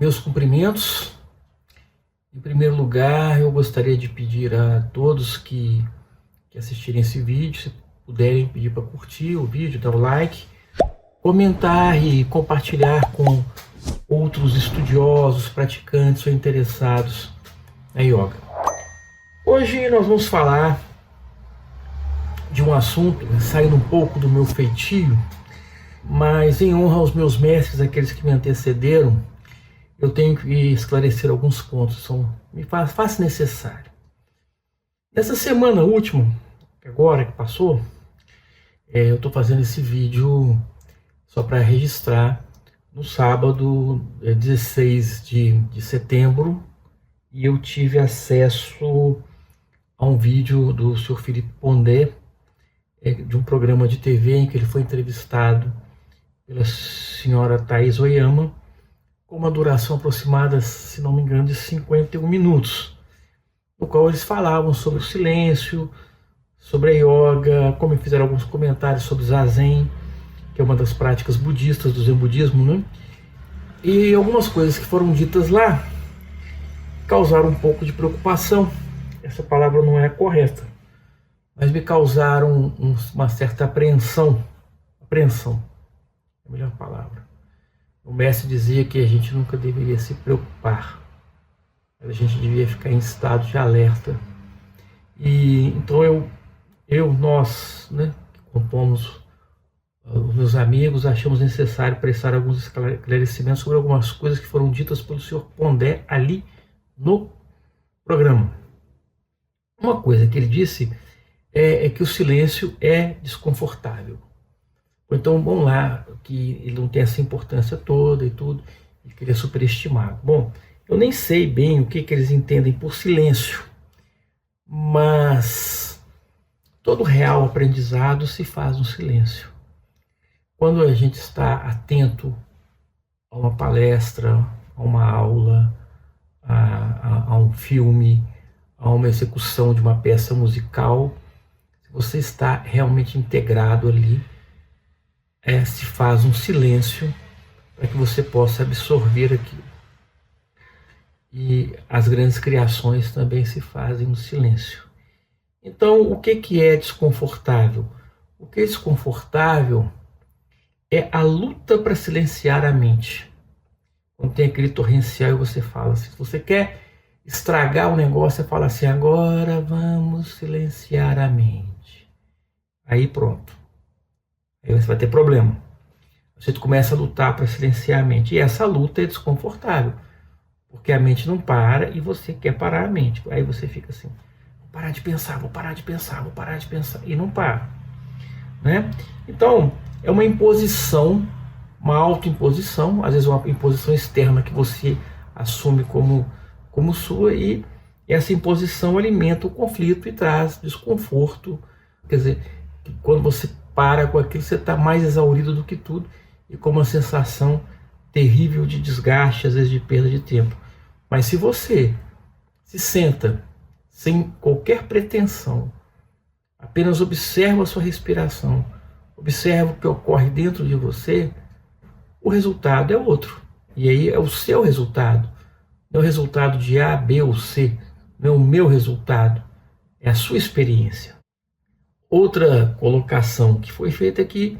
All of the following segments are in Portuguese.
Meus cumprimentos. Em primeiro lugar, eu gostaria de pedir a todos que assistirem esse vídeo, se puderem pedir para curtir o vídeo, dar o like, comentar e compartilhar com outros estudiosos, praticantes ou interessados na yoga. Hoje nós vamos falar de um assunto saindo um pouco do meu feitio, mas em honra aos meus mestres, aqueles que me antecederam, eu tenho que esclarecer alguns pontos, me faz necessário. Nessa semana última, agora que passou, eu estou fazendo esse vídeo só para registrar no sábado 16 de setembro, e eu tive acesso a um vídeo do Sr. Philippe Pondé, de um programa de TV em que ele foi entrevistado pela senhora Thaís Oyama, com uma duração aproximada, se não me engano, de 51 minutos, no qual eles falavam sobre o silêncio, sobre a yoga, como fizeram alguns comentários sobre Zazen, que é uma das práticas budistas do Zen budismo, né? E algumas coisas que foram ditas lá causaram um pouco de preocupação. Essa palavra não é correta, mas me causaram uma certa apreensão. Apreensão é a melhor palavra. O mestre dizia que a gente nunca deveria se preocupar, mas a gente devia ficar em estado de alerta. E então nós, né, que compomos os meus amigos, achamos necessário prestar alguns esclarecimentos sobre algumas coisas que foram ditas pelo Sr. Pondé ali no programa. Uma coisa que ele disse é que o silêncio é desconfortável. Então, vamos lá, que ele não tem essa importância toda e tudo, e que ele é superestimado. Bom, eu nem sei bem o que eles entendem por silêncio, mas todo real aprendizado se faz no silêncio. Quando a gente está atento a uma palestra, a uma aula, a um filme, a uma execução de uma peça musical, se você está realmente integrado ali, se faz um silêncio para que você possa absorver aquilo. E as grandes criações também se fazem no silêncio. Então, o que é desconfortável? O que é desconfortável é a luta para silenciar a mente. Quando tem aquele torrencial e você fala assim, se você quer estragar o negócio, você fala assim, agora vamos silenciar a mente. Aí pronto. Aí você vai ter problema. Você começa a lutar para silenciar a mente. E essa luta é desconfortável, porque a mente não para e você quer parar a mente. Aí você fica assim, vou parar de pensar, vou parar de pensar, vou parar de pensar. E não para. Né? Então, é uma imposição, uma autoimposição, às vezes uma imposição externa que você assume como sua, e essa imposição alimenta o conflito e traz desconforto. Quer dizer, que quando você para com aquilo, você está mais exaurido do que tudo e com uma sensação terrível de desgaste, às vezes de perda de tempo. Mas se você se senta sem qualquer pretensão, apenas observa a sua respiração, observa o que ocorre dentro de você, o resultado é outro. E aí é o seu resultado, não é o resultado de A, B ou C, não é o meu resultado, é a sua experiência. Outra colocação que foi feita aqui,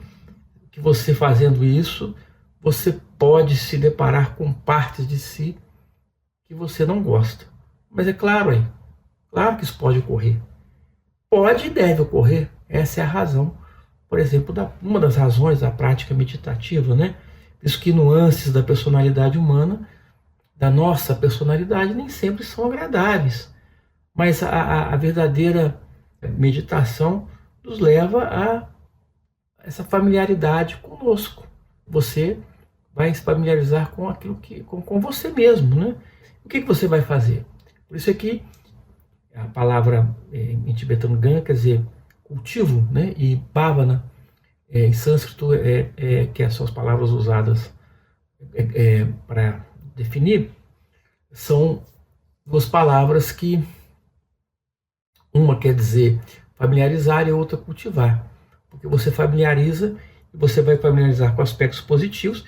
que você fazendo isso, você pode se deparar com partes de si que você não gosta. Mas é claro, claro que isso pode ocorrer. Pode e deve ocorrer, essa é a razão. Por exemplo, uma das razões da prática meditativa, né? Isso que nuances da personalidade humana, da nossa personalidade, nem sempre são agradáveis. Mas a verdadeira meditação nos leva a essa familiaridade conosco. Você vai se familiarizar com aquilo com você mesmo, né? O que você vai fazer? Por isso aqui, a palavra em tibetano gan quer dizer cultivo, né? E bhavana, em sânscrito, que são as palavras usadas para definir, são duas palavras que uma quer dizer familiarizar e a outra cultivar. Porque você familiariza e você vai familiarizar com aspectos positivos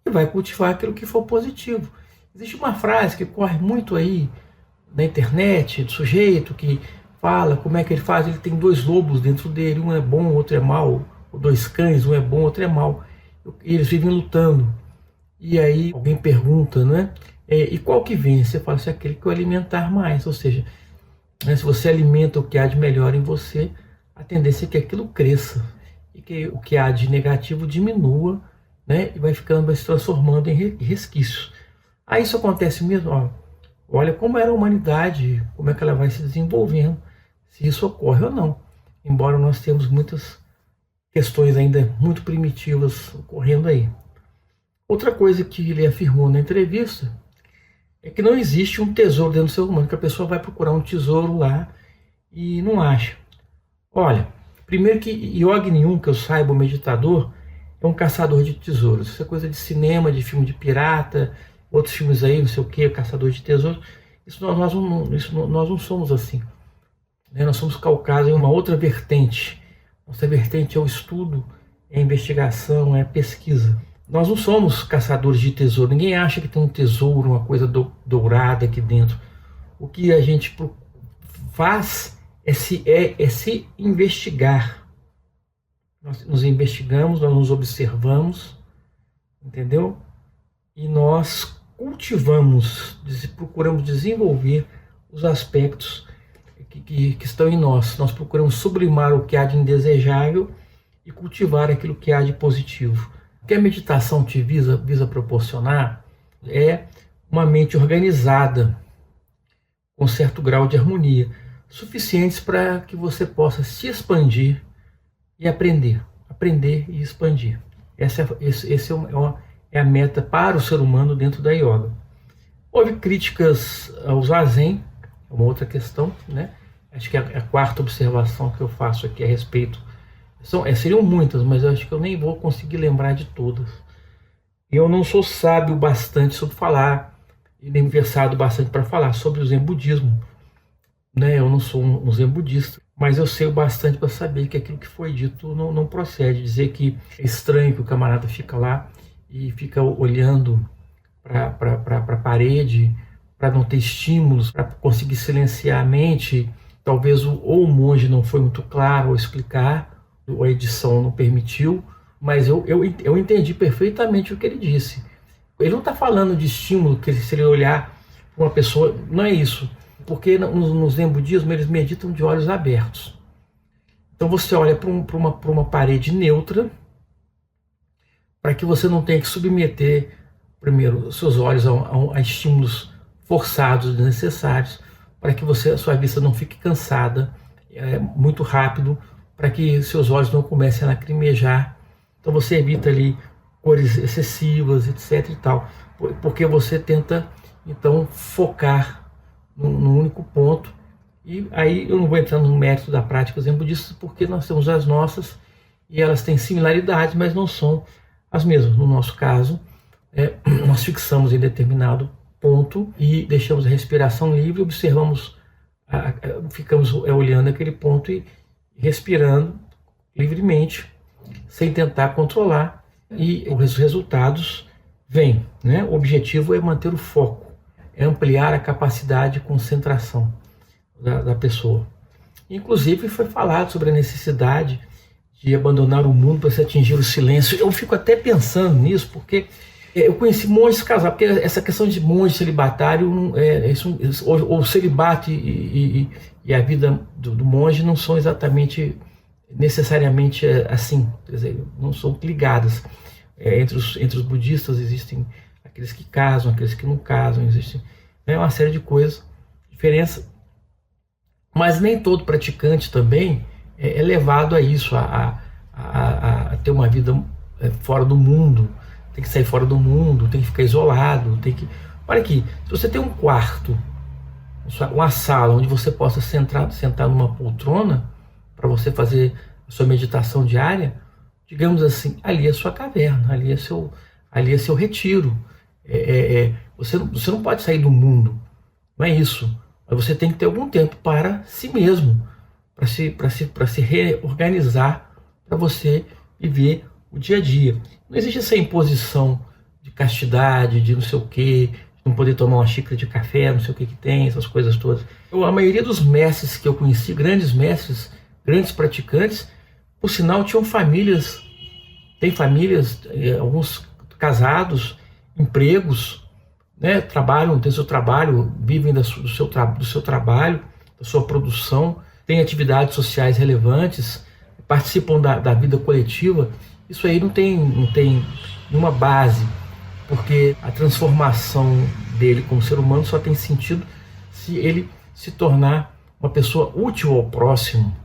e vai cultivar aquilo que for positivo. Existe uma frase que corre muito aí na internet, do sujeito que fala como é que ele faz, ele tem dois lobos dentro dele, um é bom, o outro é mau, ou dois cães, um é bom, o outro é mau, e eles vivem lutando. E aí alguém pergunta, né? E qual que vence? Você fala assim, aquele que eu alimentar mais, ou seja, né, se você alimenta o que há de melhor em você, a tendência é que aquilo cresça e que o que há de negativo diminua, né? E vai se transformando em resquícios. Aí isso acontece mesmo, ó, olha como era a humanidade, como é que ela vai se desenvolvendo, se isso ocorre ou não. Embora nós temos muitas questões ainda muito primitivas ocorrendo aí. Outra coisa que ele afirmou na entrevista é que não existe um tesouro dentro do ser humano, que a pessoa vai procurar um tesouro lá e não acha. Olha, primeiro que yogi nenhum, que eu saiba, o meditador, é um caçador de tesouros. Isso é coisa de cinema, de filme de pirata, outros filmes aí, não sei o que, caçador de tesouros. Nós não somos assim. Né? Nós somos calcados em uma outra vertente. Nossa vertente é o estudo, é a investigação, é a pesquisa. Nós não somos caçadores de tesouro. Ninguém acha que tem um tesouro, uma coisa dourada aqui dentro. O que a gente faz é se investigar. Nós nos investigamos, nós nos observamos, entendeu? E nós cultivamos, procuramos desenvolver os aspectos que estão em nós. Nós procuramos sublimar o que há de indesejável e cultivar aquilo que há de positivo. O que a meditação te visa proporcionar é uma mente organizada, com certo grau de harmonia, suficientes para que você possa se expandir e aprender e expandir. Essa é a meta para o ser humano dentro da yoga. Houve críticas ao Zazen, é uma outra questão, né? Acho que a quarta observação que eu faço aqui a respeito seriam muitas, mas eu acho que eu nem vou conseguir lembrar de todas. Eu não sou sábio bastante sobre falar, e nem versado bastante para falar sobre o Zen budismo. Né? Eu não sou um Zen budista, mas eu sei o bastante para saber que aquilo que foi dito não procede. Dizer que é estranho que o camarada fica lá e fica olhando para a parede, para não ter estímulos, para conseguir silenciar a mente. Talvez ou o monge não foi muito claro ao explicar, ou a edição não permitiu, mas eu entendi perfeitamente o que ele disse. Ele não está falando de estímulo, que se ele olhar para uma pessoa, não é isso. Porque no Zen budismo eles meditam de olhos abertos. Então você olha para uma parede neutra, para que você não tenha que submeter primeiro os seus olhos a estímulos forçados, desnecessários, para que a sua vista não fique cansada muito rápido, para que seus olhos não comecem a lacrimejar. Então você evita ali cores excessivas, etc. e tal, porque você tenta então focar num único ponto. E aí eu não vou entrar no mérito da prática zen budista, porque nós temos as nossas e elas têm similaridades, mas não são as mesmas. No nosso caso, nós fixamos em determinado ponto e deixamos a respiração livre, observamos, ficamos olhando aquele ponto e respirando livremente, sem tentar controlar, e os resultados vêm. Né? O objetivo é manter o foco, é ampliar a capacidade de concentração da pessoa. Inclusive foi falado sobre a necessidade de abandonar o mundo para se atingir o silêncio. Eu fico até pensando nisso, porque eu conheci monges casados, porque essa questão de monge celibatário, o celibato e a vida do monge não são exatamente, necessariamente assim, quer dizer, não são ligadas. Entre os budistas existem aqueles que casam, aqueles que não casam, existe uma série de coisas, diferença. Mas nem todo praticante também é levado a isso, a ter uma vida fora do mundo. Tem que sair fora do mundo, tem que ficar isolado, tem que... Olha aqui, se você tem um quarto, uma sala onde você possa sentar numa poltrona para você fazer a sua meditação diária, digamos assim, ali é a sua caverna, ali é seu retiro. Você não pode sair do mundo, não é isso. Mas você tem que ter algum tempo para si mesmo, para se reorganizar, para você viver o dia a dia. Não existe essa imposição de castidade, de não sei o quê, não poder tomar uma xícara de café, não sei o que tem, essas coisas todas. A maioria dos mestres que eu conheci, grandes mestres, grandes praticantes, por sinal, tinham famílias, tem famílias, alguns casados, empregos, né, trabalham, têm seu trabalho, vivem do seu trabalho, da sua produção, têm atividades sociais relevantes, participam da vida coletiva. Isso aí não tem nenhuma base, porque a transformação dele como ser humano só tem sentido se ele se tornar uma pessoa útil ao próximo,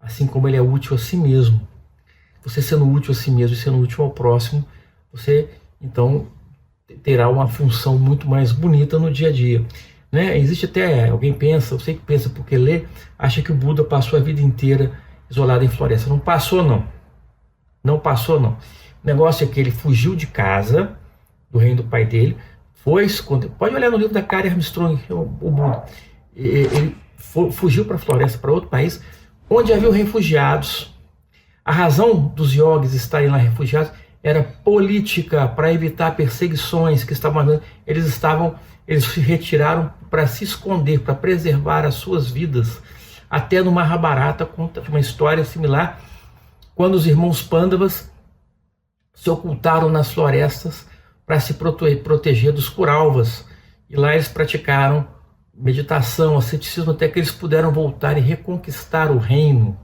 assim como ele é útil a si mesmo. Você sendo útil a si mesmo e sendo útil ao próximo, você então terá uma função muito mais bonita no dia a dia, né? Existe até, alguém pensa, eu sei que pensa porque lê, acha que o Buda passou a vida inteira isolado em floresta. Não passou não, não passou não. O negócio é que ele fugiu de casa, do reino do pai dele, foi esconder. Pode olhar no livro da Karen Armstrong, o Buda. Ele fugiu para a floresta, para outro país, onde havia refugiados. A razão dos yogis estarem lá refugiados era política, para evitar perseguições que estavam havendo. Eles se retiraram para se esconder, para preservar as suas vidas. Até no Mahabharata conta uma história similar, quando os irmãos Pandavas se ocultaram nas florestas para se proteger dos Kauravas. E lá eles praticaram meditação, asceticismo, até que eles puderam voltar e reconquistar o reino.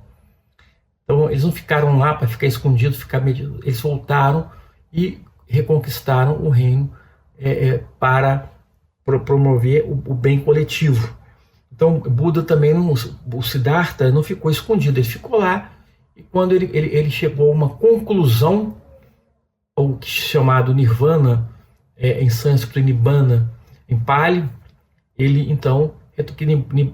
Então eles não ficaram lá para ficar escondidos, eles voltaram e reconquistaram o reino para promover o bem coletivo. Então Buda também, o Siddhartha não ficou escondido, ele ficou lá, e quando ele chegou a uma conclusão, ou chamado Nirvana, em sânscrito Nibbana, em Pali, ele então,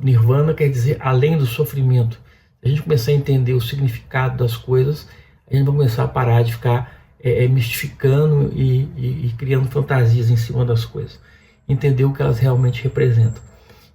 Nirvana quer dizer além do sofrimento. Se a gente começar a entender o significado das coisas, a gente vai começar a parar de ficar mistificando e criando fantasias em cima das coisas. Entender o que elas realmente representam.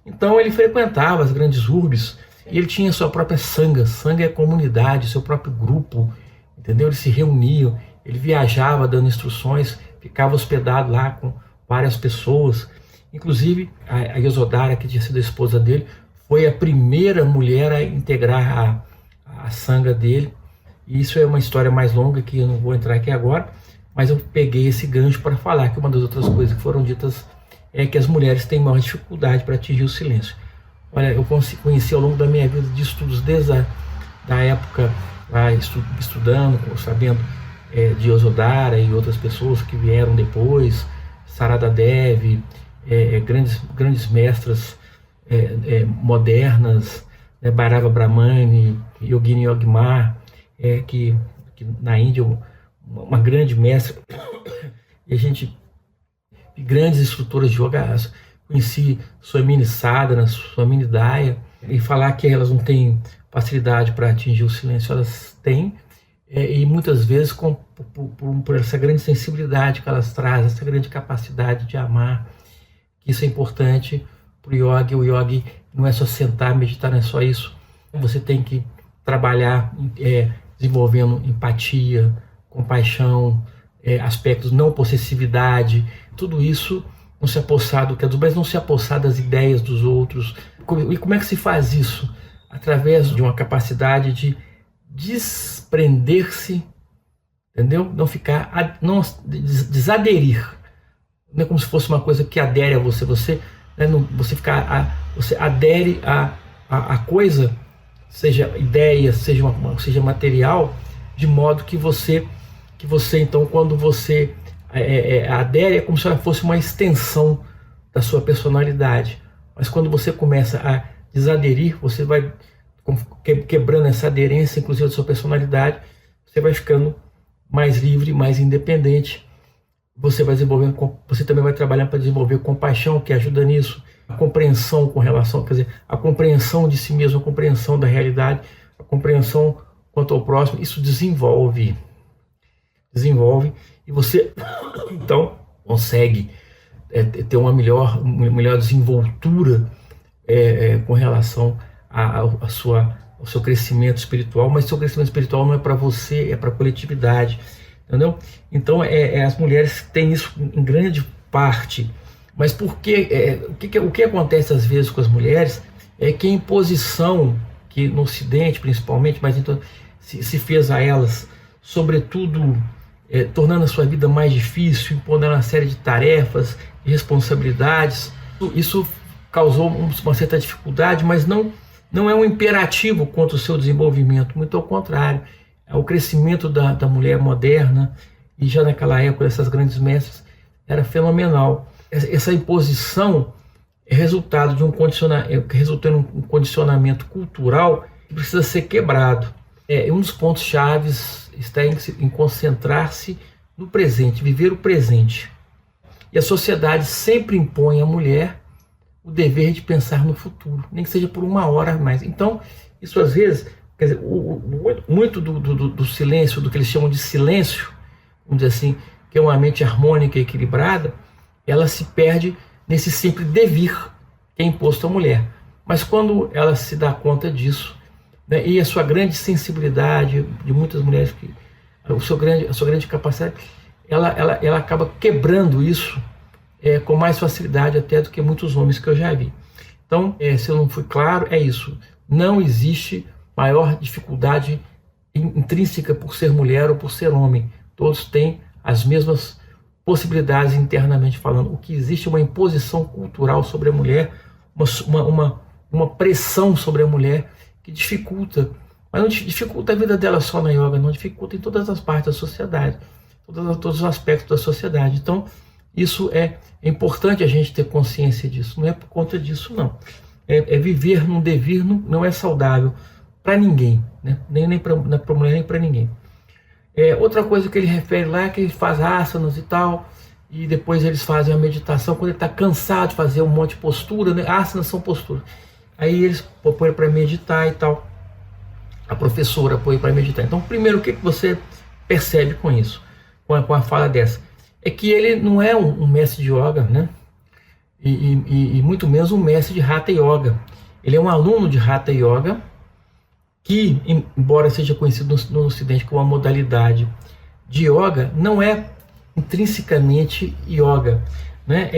Então ele frequentava as grandes urbes e ele tinha sua própria sangha. Sangha é comunidade, seu próprio grupo, entendeu? Eles se reuniam, ele viajava dando instruções, ficava hospedado lá com várias pessoas. Inclusive a Yasodhara, que tinha sido a esposa dele, foi a primeira mulher a integrar a sangha dele. E isso é uma história mais longa que eu não vou entrar aqui agora, mas eu peguei esse gancho para falar que uma das outras coisas que foram ditas é que as mulheres têm maior dificuldade para atingir o silêncio. Olha, eu conheci ao longo da minha vida de estudos, desde a época estudando, sabendo de Yasodhara e outras pessoas que vieram depois, Sarada Devi, grandes mestras modernas, Bhairava Brahmani, Yogini Yogimar, que na Índia uma grande mestra, e a gente, grandes instrutoras de yoga, conheci Swamini Sadhana, Swamini Daya, e falar que elas não têm facilidade para atingir o silêncio, elas têm, e muitas vezes por essa grande sensibilidade que elas trazem, essa grande capacidade de amar, que isso é importante para o yogi. O yogi não é só sentar, meditar, não é só isso. Você tem que trabalhar desenvolvendo empatia, compaixão, aspectos não possessividade, tudo isso não se apossar do que é dos, mas não se apossar das ideias dos outros. E como é que se faz isso? Através de uma capacidade de desprender-se, entendeu? Não ficar, não desaderir. Não é como se fosse uma coisa que adere a você. Você adere a coisa, seja ideia, seja material, de modo que você então, quando você adere, é como se ela fosse uma extensão da sua personalidade. Mas quando você começa a desaderir, você vai quebrando essa aderência, inclusive da sua personalidade, você vai ficando mais livre, mais independente. Você também vai trabalhar para desenvolver compaixão, que ajuda nisso, a compreensão com relação, quer dizer, a compreensão de si mesmo, a compreensão da realidade, a compreensão quanto ao próximo. Isso desenvolve, e você então consegue ter uma melhor desenvoltura com relação ao seu crescimento espiritual. Mas seu crescimento espiritual não é para você, é para a coletividade, entendeu? Então as mulheres têm isso em grande parte, Mas o que acontece às vezes com as mulheres é que a imposição, que no Ocidente principalmente, mas então se fez a elas, sobretudo tornando a sua vida mais difícil, impondo uma série de tarefas e responsabilidades, isso causou uma certa dificuldade, mas não é um imperativo contra o seu desenvolvimento, muito ao contrário, é o crescimento da mulher moderna, e já naquela época dessas grandes mestras, era fenomenal. Essa imposição é resultado de resultou em um condicionamento cultural que precisa ser quebrado. Um dos pontos chaves está em concentrar-se no presente, viver o presente. E a sociedade sempre impõe à mulher o dever de pensar no futuro, nem que seja por uma hora a mais. Então, isso às vezes, quer dizer, muito do silêncio, do que eles chamam de silêncio, vamos dizer assim, que é uma mente harmônica e equilibrada, ela se perde nesse sempre devir que é imposto à mulher. Mas quando ela se dá conta disso, né, e a sua grande sensibilidade, de muitas mulheres, a sua grande capacidade, ela acaba quebrando isso com mais facilidade até do que muitos homens que eu já vi. Então, se eu não fui claro, é isso. Não existe maior dificuldade intrínseca por ser mulher ou por ser homem. Todos têm as mesmas possibilidades internamente falando. O que existe é uma imposição cultural sobre a mulher, uma pressão sobre a mulher que dificulta, mas não dificulta a vida dela só na yoga, não dificulta em todas as partes da sociedade, todos os aspectos da sociedade. Então, isso é importante a gente ter consciência disso, não é por conta disso não. Viver num devir não é saudável para ninguém, né? nem para a mulher, nem para ninguém. Outra coisa que ele refere lá é que ele faz asanas e tal, e depois eles fazem a meditação quando ele está cansado de fazer um monte de postura, né? Asanas são posturas. Aí eles põem para meditar e tal. A professora põe para meditar. Então, primeiro, o que você percebe com isso, com a fala dessa? É que ele não é um mestre de yoga, né? E muito menos um mestre de Hatha Yoga. Ele é um aluno de Hatha Yoga, que, embora seja conhecido no Ocidente como uma modalidade de yoga, não é intrinsecamente yoga, né?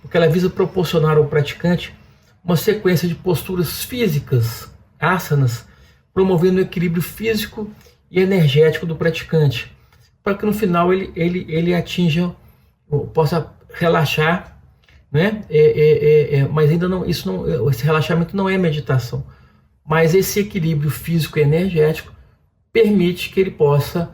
Porque ela visa proporcionar ao praticante uma sequência de posturas físicas, asanas, promovendo o equilíbrio físico e energético do praticante, para que no final ele atinja, possa relaxar, né? Mas ainda não, esse relaxamento não é meditação. Mas esse equilíbrio físico e energético permite que ele possa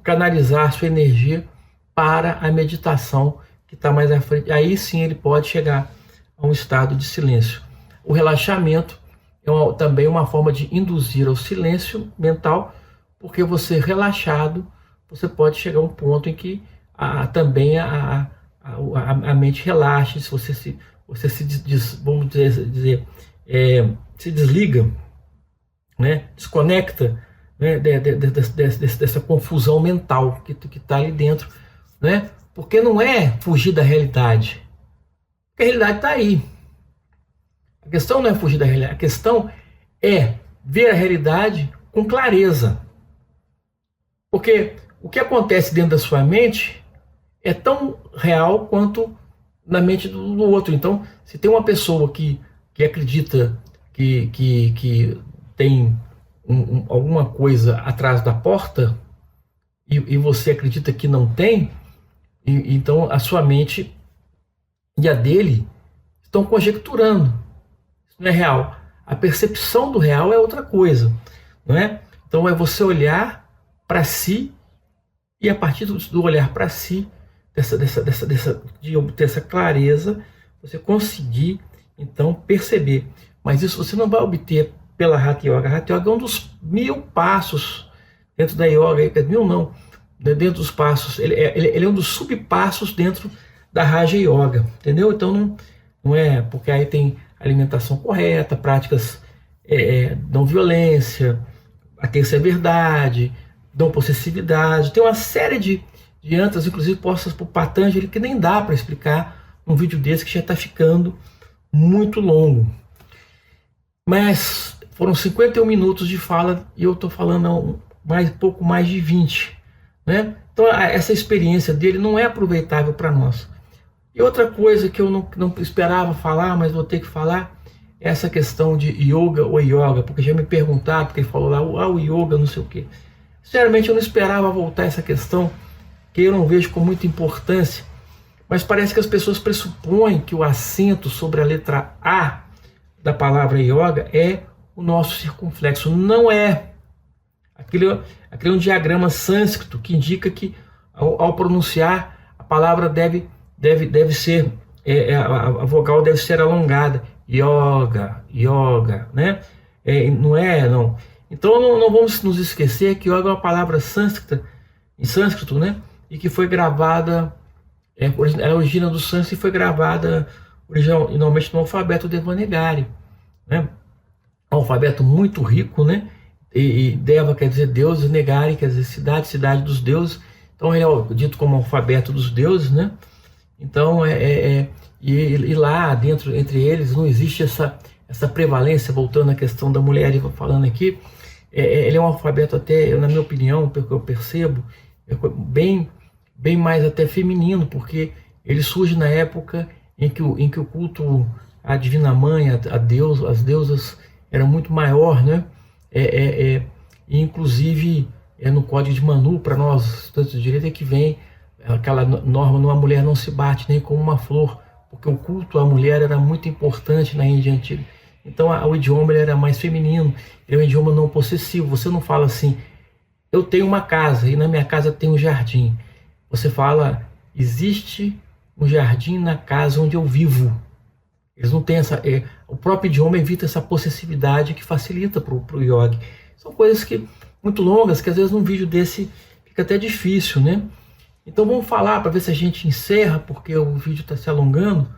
canalizar sua energia para a meditação que está mais à frente. Aí sim ele pode chegar a um estado de silêncio. O relaxamento é também uma forma de induzir ao silêncio mental, porque você relaxado, você pode chegar a um ponto em que também a mente relaxe, se você vamos dizer, se desliga, né, desconecta, né, dessa confusão mental que está ali dentro, né, porque não é fugir da realidade, porque a realidade está aí. A questão não é fugir da realidade, a questão é ver a realidade com clareza, porque o que acontece dentro da sua mente é tão real quanto na mente do outro. Então, se tem uma pessoa que acredita que tem alguma coisa atrás da porta e você acredita que não tem, então a sua mente e a dele estão conjecturando. Isso não é real. A percepção do real é outra coisa, não é? Então é você olhar para si e a partir do olhar para si, de obter essa clareza, você conseguir então perceber. Mas isso você não vai obter pela Hatha Yoga. A Hatha Yoga é um dos 1000 passos dentro da yoga, 1000 não, dentro dos passos, ele é um dos subpassos dentro da Raja Yoga, entendeu? Então não é, porque aí tem alimentação correta, práticas não violência, a terça verdade, não possessividade, tem uma série de antras, inclusive postas por Patanjali, que nem dá para explicar num vídeo desse, que já está ficando muito longo. Mas foram 51 minutos de fala e eu estou falando pouco mais de 20, né? Então essa experiência dele não é aproveitável para nós. E outra coisa que eu não esperava falar, mas vou ter que falar, é essa questão de yoga ou yoga, porque já me perguntaram, porque ele falou lá, o yoga, não sei o quê. Sinceramente, eu não esperava voltar a essa questão, que eu não vejo com muita importância, mas parece que as pessoas pressupõem que o acento sobre a letra A da palavra yoga é o nosso circunflexo. Não é. Aquele é um diagrama sânscrito que indica que ao pronunciar a palavra deve ser, a vogal deve ser alongada. Yoga, yoga, né? Não. Então não vamos nos esquecer que yoga é uma palavra sânscrita, em sânscrito, né? E que foi gravada, a origina do sânscrito e foi gravada originalmente no alfabeto Devanagari, né? Um alfabeto muito rico, né? E Deva quer dizer Deus, e Negari quer dizer cidade dos deuses. Então ele é dito como alfabeto dos deuses, né? Então e lá dentro, entre eles, não existe essa prevalência, voltando à questão da mulher, e falando aqui, ele é um alfabeto até, na minha opinião, pelo que eu percebo, bem mais até feminino, porque ele surge na época em que o culto à Divina Mãe, a Deus, as deusas, era muito maior, né? E inclusive no Código de Manu, para nós, estudantes de direito, é que vem aquela norma: uma mulher não se bate nem com uma flor, porque o culto à mulher era muito importante na Índia Antiga. Então o idioma ele era mais feminino, ele é um idioma não possessivo. Você não fala assim, eu tenho uma casa e na minha casa tem um jardim. Você fala, existe um jardim na casa onde eu vivo. Eles não têm o próprio idioma evita essa possessividade que facilita para o yogi. São coisas muito longas, que às vezes num vídeo desse fica até difícil, né? Então vamos falar para ver se a gente encerra, porque o vídeo está se alongando.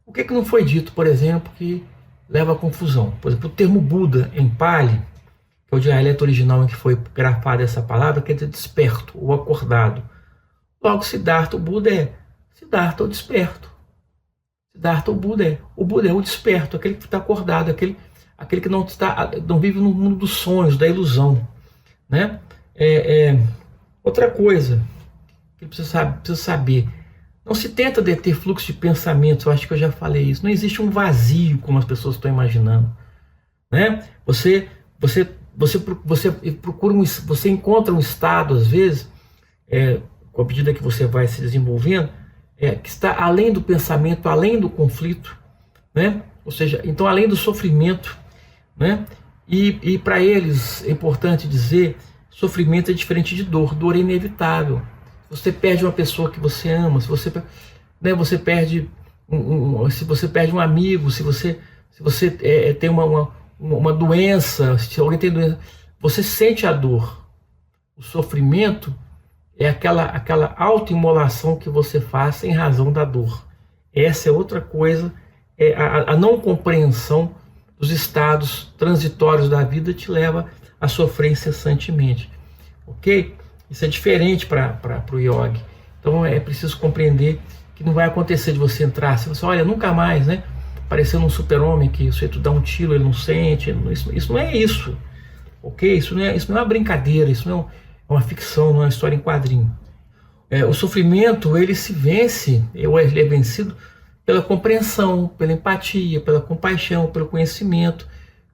O que não foi dito, por exemplo, que leva a confusão? Por exemplo, o termo Buda em Pali, que é o dialeto original em que foi grafada essa palavra, quer dizer desperto ou acordado. Logo, Siddhartha, o Buda é Siddhartha, o desperto. Siddhartha, o Buda é o desperto, aquele que está acordado, aquele que não vive no mundo dos sonhos, da ilusão, né? Outra coisa que precisa saber: não se tenta deter fluxo de pensamentos. Eu acho que eu já falei isso. Não existe um vazio como as pessoas estão imaginando, né? Você procura você encontra um estado, às vezes, com a medida que você vai se desenvolvendo, que está além do pensamento, além do conflito, né? Ou seja, então além do sofrimento, né? E para eles é importante dizer, sofrimento é diferente de dor. Dor é inevitável. Você perde uma pessoa que você ama, se você perde se você perde um amigo, se você tem uma doença, se alguém tem doença, você sente a dor. O sofrimento é aquela autoimolação que você faz em razão da dor. Essa é outra coisa, a não compreensão dos estados transitórios da vida te leva a sofrer incessantemente, ok? Isso é diferente para o yogi. Então é preciso compreender que não vai acontecer de você entrar, você olha, nunca mais, né? Parecendo um super-homem que o sujeito dá um tiro, ele não sente. Isso não é isso, ok? Isso não é uma brincadeira, isso não é uma ficção, não é uma história em quadrinho. O sofrimento, ele se vence, ou ele é vencido pela compreensão, pela empatia, pela compaixão, pelo conhecimento,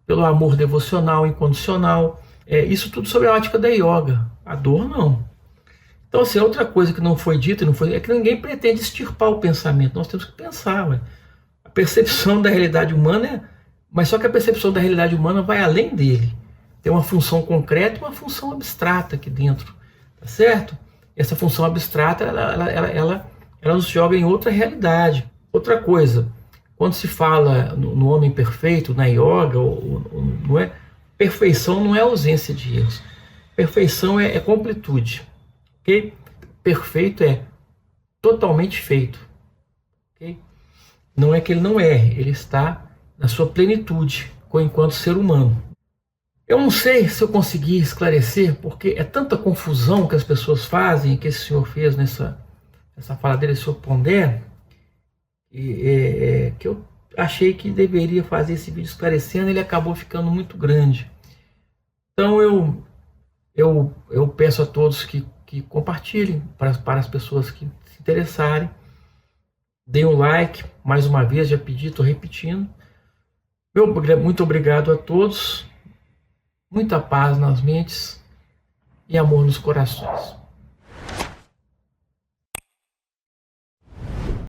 pelo amor devocional, incondicional. Isso tudo sobre a ótica da yoga. A dor, não. Então, assim, outra coisa que não foi dita é que ninguém pretende extirpar o pensamento. Nós temos que pensar, ué. A percepção da realidade humana mas só que a percepção da realidade humana vai além dele. Tem uma função concreta e uma função abstrata aqui dentro, tá certo? Essa função abstrata, ela nos joga em outra realidade. Outra coisa, quando se fala no homem perfeito, na yoga, não é, perfeição não é ausência de erros. Perfeição é completude, ok? Perfeito é totalmente feito, ok? Não é que ele não erre, ele está na sua plenitude, enquanto ser humano. Eu não sei se eu consegui esclarecer, porque é tanta confusão que as pessoas fazem, que esse senhor fez nessa fala dele, esse senhor Pondé, que eu achei que deveria fazer esse vídeo esclarecendo, ele acabou ficando muito grande. Então eu peço a todos que que compartilhem para as pessoas que se interessarem. Deem um like, mais uma vez, já pedi, estou repetindo. Muito obrigado a todos, muita paz nas mentes e amor nos corações.